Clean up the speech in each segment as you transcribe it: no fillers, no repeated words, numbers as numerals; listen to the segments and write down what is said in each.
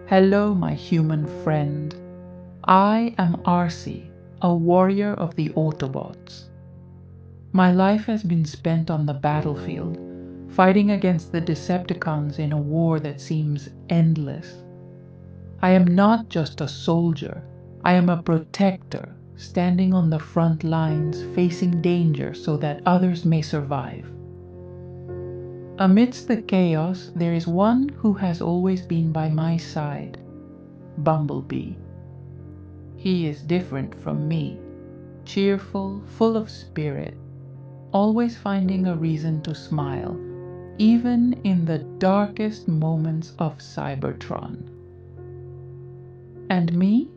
Hello, my human friend. I am Arcee, a warrior of the Autobots. My life has been spent on the battlefield, fighting against the Decepticons in a war that seems endless. I am not just a soldier, I am a protector, standing on the front lines, facing danger so that others may survive. Amidst the chaos, there is one who has always been by my side, Bumblebee. He is different from me, cheerful, full of spirit, always finding a reason to smile, even in the darkest moments of Cybertron. And me?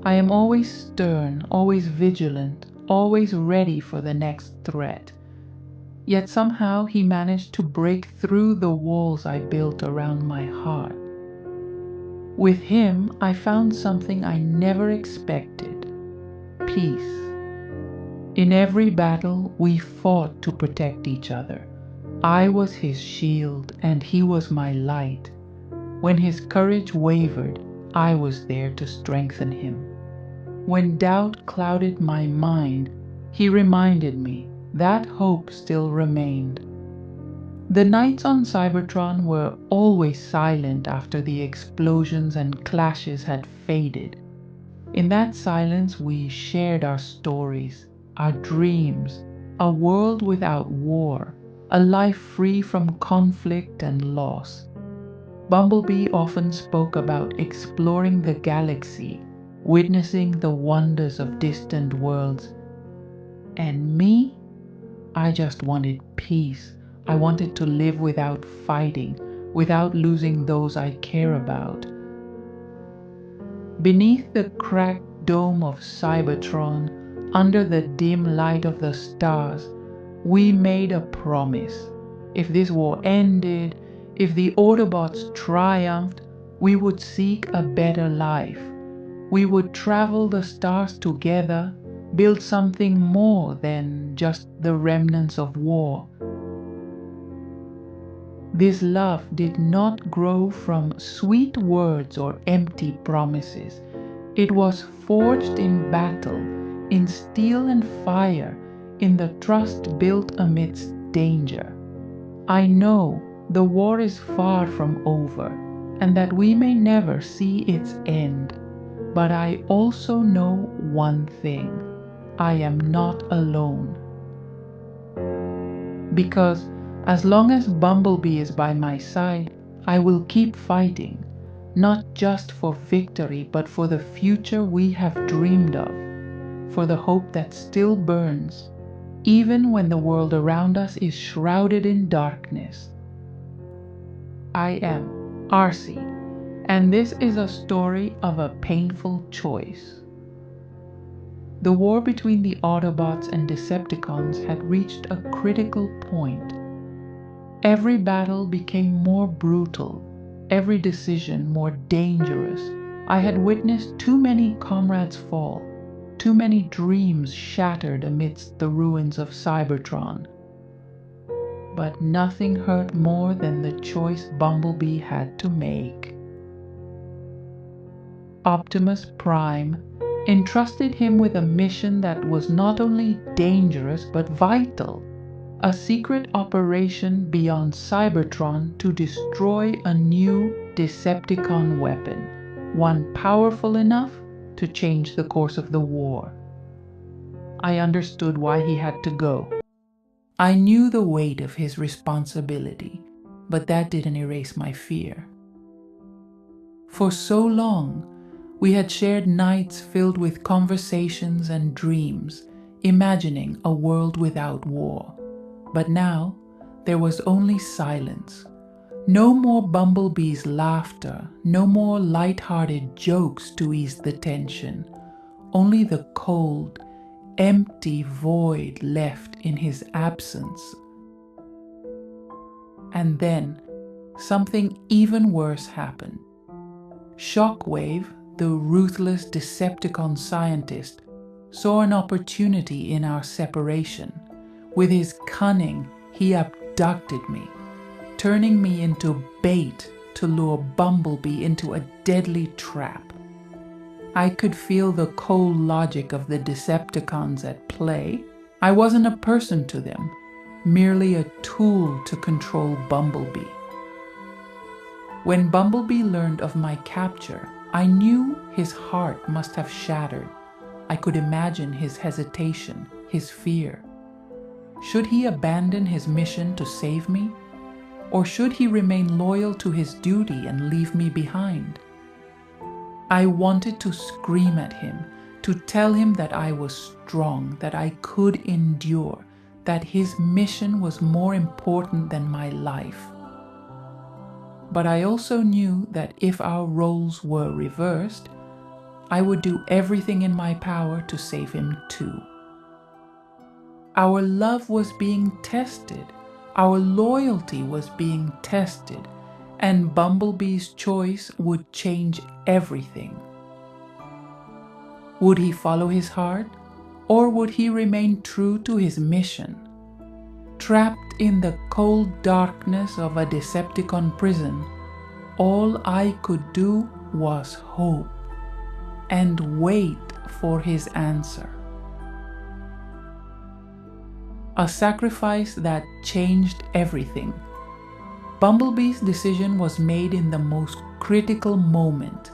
I am always stern, always vigilant, always ready for the next threat. Yet somehow he managed to break through the walls I built around my heart. With him, I found something I never expected: peace. In every battle, we fought to protect each other. I was his shield, and he was my light. When his courage wavered, I was there to strengthen him. When doubt clouded my mind, he reminded me that hope still remained. The nights on Cybertron were always silent after the explosions and clashes had faded. In that silence, we shared our stories, our dreams, a world without war, a life free from conflict and loss. Bumblebee often spoke about exploring the galaxy, witnessing the wonders of distant worlds. And me? I just wanted peace. I wanted to live without fighting, without losing those I care about. Beneath the cracked dome of Cybertron, under the dim light of the stars, we made a promise. If this war ended, if the Autobots triumphed, we would seek a better life. We would travel the stars together, build something more than just the remnants of war. This love did not grow from sweet words or empty promises. It was forged in battle, in steel and fire, in the trust built amidst danger. I know the war is far from over, and that we may never see its end. But I also know one thing: I am not alone. Because as long as Bumblebee is by my side, I will keep fighting, not just for victory, but for the future we have dreamed of, for the hope that still burns, even when the world around us is shrouded in darkness. I am Arcee, and this is a story of a painful choice. The war between the Autobots and Decepticons had reached a critical point. Every battle became more brutal, every decision more dangerous. I had witnessed too many comrades fall, too many dreams shattered amidst the ruins of Cybertron. But nothing hurt more than the choice Bumblebee had to make. Optimus Prime entrusted him with a mission that was not only dangerous but vital: a secret operation beyond Cybertron to destroy a new Decepticon weapon, one powerful enough to change the course of the war. I understood why he had to go. I knew the weight of his responsibility, but that didn't erase my fear. For so long, we had shared nights filled with conversations and dreams, imagining a world without war. But now, there was only silence. No more Bumblebee's laughter, no more light-hearted jokes to ease the tension. Only the cold, empty void left in his absence. And then, something even worse happened. Shockwave, the ruthless Decepticon scientist, saw an opportunity in our separation. With his cunning, he abducted me, turning me into bait to lure Bumblebee into a deadly trap. I could feel the cold logic of the Decepticons at play. I wasn't a person to them, merely a tool to control Bumblebee. When Bumblebee learned of my capture, I knew his heart must have shattered. I could imagine his hesitation, his fear. Should he abandon his mission to save me? Or should he remain loyal to his duty and leave me behind? I wanted to scream at him, to tell him that I was strong, that I could endure, that his mission was more important than my life. But I also knew that if our roles were reversed, I would do everything in my power to save him too. Our love was being tested, our loyalty was being tested, and Bumblebee's choice would change everything. Would he follow his heart, or would he remain true to his mission? Trapped in the cold darkness of a Decepticon prison, all I could do was hope and wait for his answer. A sacrifice that changed everything. Bumblebee's decision was made in the most critical moment,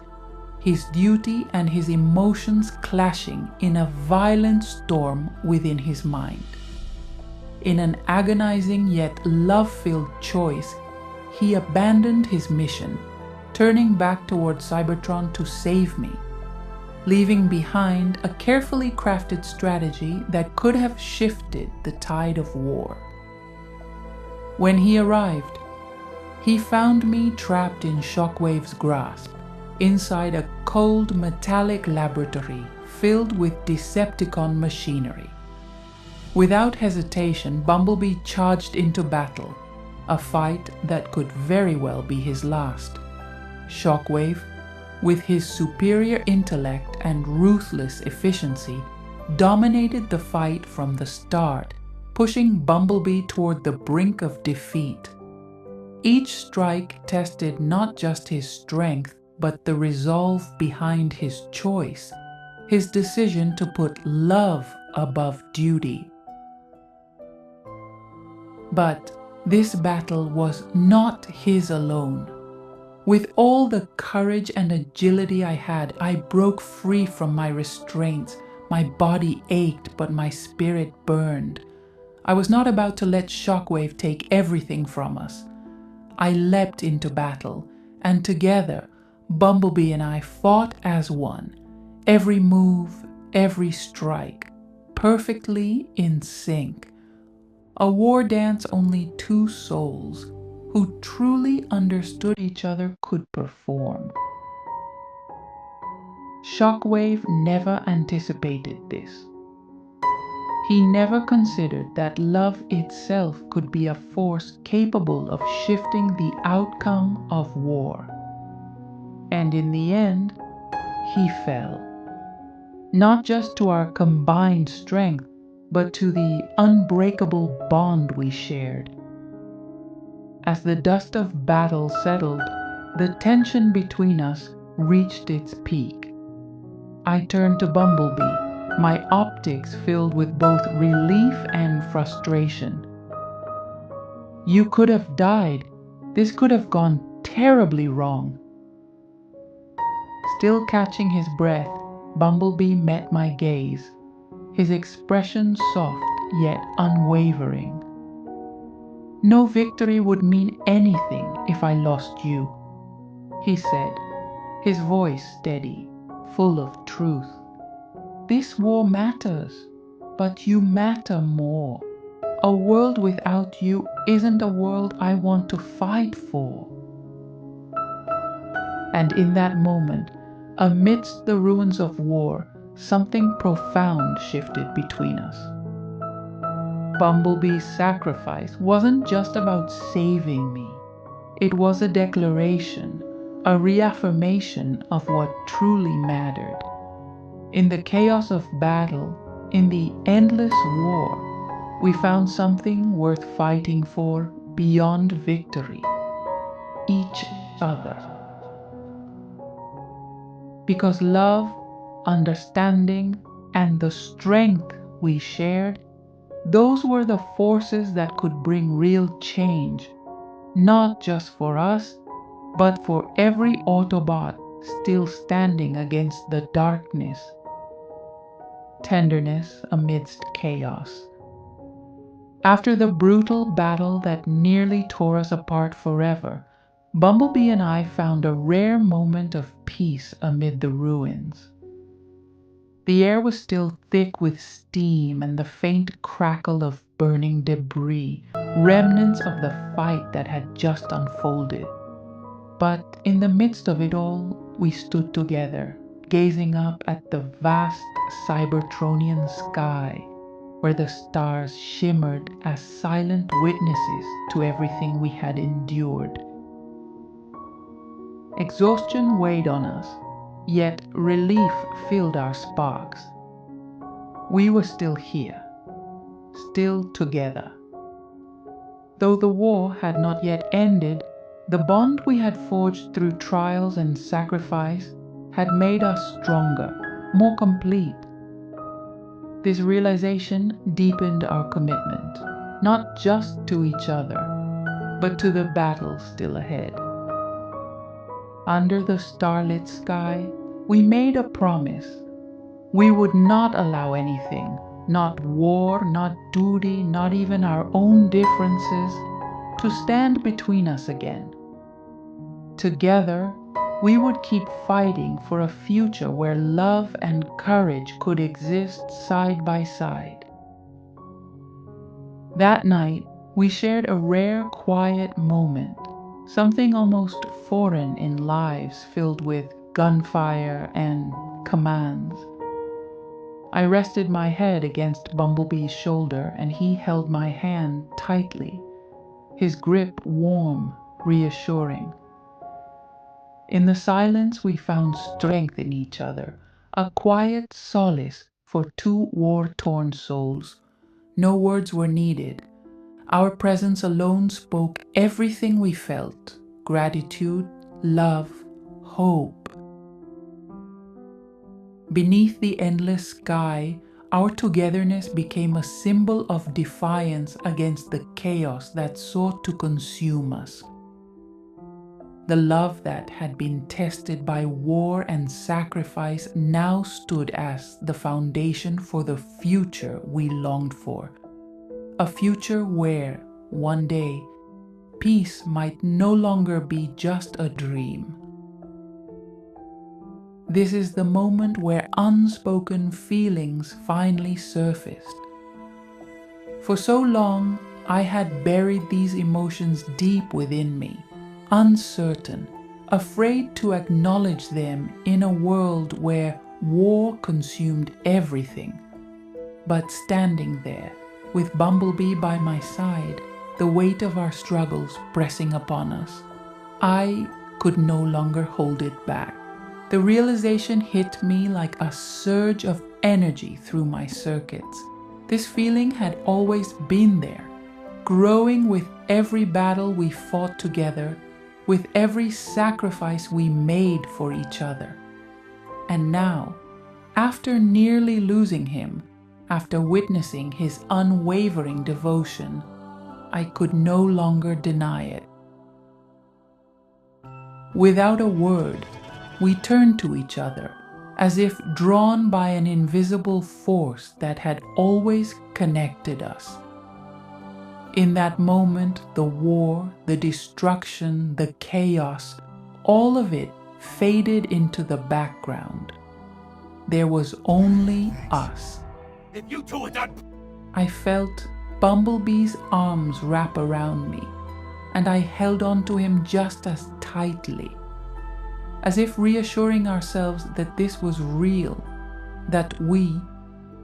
his duty and his emotions clashing in a violent storm within his mind. In an agonizing yet love-filled choice, he abandoned his mission, turning back toward Cybertron to save me, leaving behind a carefully crafted strategy that could have shifted the tide of war. When he arrived, he found me trapped in Shockwave's grasp, inside a cold metallic laboratory filled with Decepticon machinery. Without hesitation, Bumblebee charged into battle, a fight that could very well be his last. Shockwave, with his superior intellect and ruthless efficiency, dominated the fight from the start, pushing Bumblebee toward the brink of defeat. Each strike tested not just his strength, but the resolve behind his choice, his decision to put love above duty. But this battle was not his alone. With all the courage and agility I had, I broke free from my restraints. My body ached, but my spirit burned. I was not about to let Shockwave take everything from us. I leapt into battle, and together, Bumblebee and I fought as one. Every move, every strike, perfectly in sync. A war dance only two souls who truly understood each other could perform. Shockwave never anticipated this. He never considered that love itself could be a force capable of shifting the outcome of war. And in the end, he fell. Not just to our combined strength, but to the unbreakable bond we shared. As the dust of battle settled, the tension between us reached its peak. I turned to Bumblebee, my optics filled with both relief and frustration. You could have died. This could have gone terribly wrong. Still catching his breath, Bumblebee met my gaze, his expression soft yet unwavering. No victory would mean anything if I lost you, he said, his voice steady, full of truth. This war matters, but you matter more. A world without you isn't a world I want to fight for. And in that moment, amidst the ruins of war, something profound shifted between us. Bumblebee's sacrifice wasn't just about saving me. It was a declaration, a reaffirmation of what truly mattered. In the chaos of battle, in the endless war, we found something worth fighting for beyond victory. each other. Because love, understanding, and the strength we shared, those were the forces that could bring real change, not just for us, but for every Autobot still standing against the darkness. Tenderness amidst chaos. After the brutal battle that nearly tore us apart forever, Bumblebee and I found a rare moment of peace amid the ruins. The air was still thick with steam and the faint crackle of burning debris, remnants of the fight that had just unfolded. But in the midst of it all, we stood together, gazing up at the vast Cybertronian sky, where the stars shimmered as silent witnesses to everything we had endured. Exhaustion weighed on us, yet relief filled our sparks. We were still here, still together. Though the war had not yet ended, the bond we had forged through trials and sacrifice had made us stronger, more complete. This realization deepened our commitment, not just to each other, but to the battle still ahead. Under the starlit sky, we made a promise. We would not allow anything, not war, not duty, not even our own differences, to stand between us again. Together, we would keep fighting for a future where love and courage could exist side by side. That night, we shared a rare, quiet moment, something almost foreign in lives filled with gunfire and commands. I rested my head against Bumblebee's shoulder and he held my hand tightly, his grip warm, reassuring. In the silence we found strength in each other, a quiet solace for two war-torn souls. No words were needed. Our presence alone spoke everything we felt: gratitude, love, hope. Beneath the endless sky, our togetherness became a symbol of defiance against the chaos that sought to consume us. The love that had been tested by war and sacrifice now stood as the foundation for the future we longed for. A future where, one day, peace might no longer be just a dream. This is the moment where unspoken feelings finally surfaced. For so long, I had buried these emotions deep within me, uncertain, afraid to acknowledge them in a world where war consumed everything. But standing there, with Bumblebee by my side, the weight of our struggles pressing upon us, I could no longer hold it back. The realization hit me like a surge of energy through my circuits. This feeling had always been there, growing with every battle we fought together, with every sacrifice we made for each other. And now, after nearly losing him, after witnessing his unwavering devotion, I could no longer deny it. Without a word, we turned to each other, as if drawn by an invisible force that had always connected us. In that moment, the war, the destruction, the chaos, all of it faded into the background. There was only us. If you two are done, I felt Bumblebee's arms wrap around me, and I held on to him just as tightly, as if reassuring ourselves that this was real, that we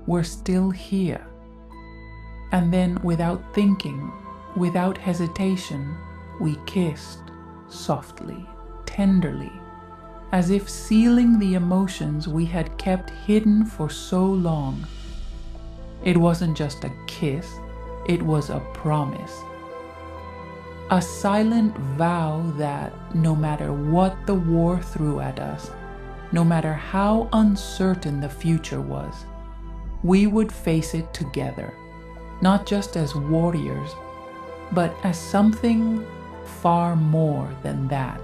were still here. And then, without thinking, without hesitation, we kissed softly, tenderly, as if sealing the emotions we had kept hidden for so long. It wasn't just a kiss, it was a promise. A silent vow that no matter what the war threw at us, no matter how uncertain the future was, we would face it together, not just as warriors, but as something far more than that.